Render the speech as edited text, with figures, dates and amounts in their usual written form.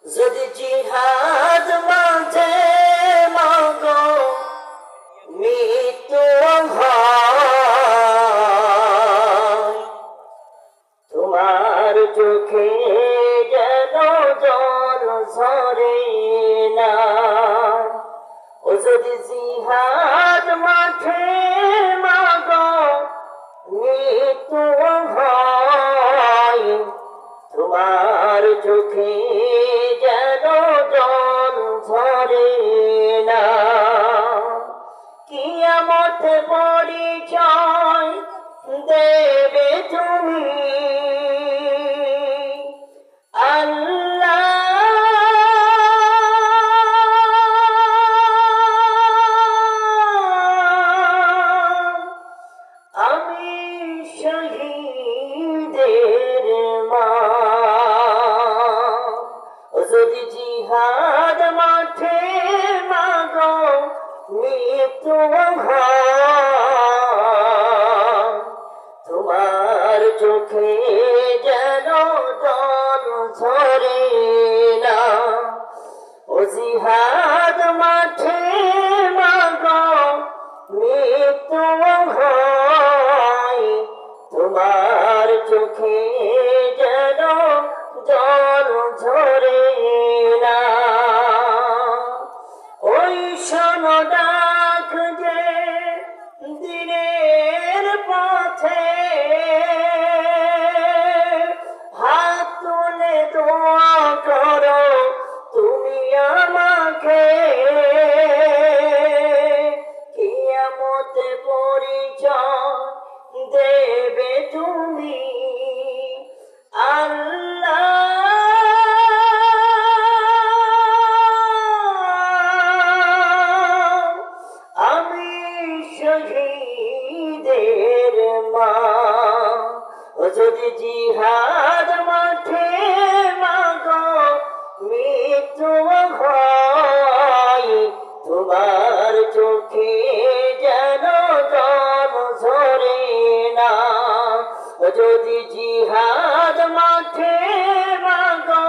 যদি জিহাদ মাঝে মাগো মৃত্যু হয়, তোমার চোখে যেন জল ঝরে না। ও যদি জিহাদ মাঠে মাগো মৃত্যু হয়, তোমার চোখে যেন জল ঝরে না। কিয়ামতে পরিচয় দেবে তুমি আল্লাহ, আমি শহীদের মা। যদি জিহাদ মাঠে মাগো মৃত্যু হয়, তোমার চোখে যেন জল ঝরে না। ও জিহাদ মাঠে মাগো মৃত্যু হয়, তোমার চোখে যেন জল ঝরে না। ওই শোনো ডাক যে দিনের পথে, হাত তুলে দোয়া করো তুমি আমাকে। কিয়ামতে পরিচয় দেবে তুমি আল্লাহ, আমি শহীদের মা। যদি জিহাদ মাঠে মাগো মৃত্যু হয়, তোমার চোখে যেন জল ঝরে না। যদি জিহাদ মাঠে মাগো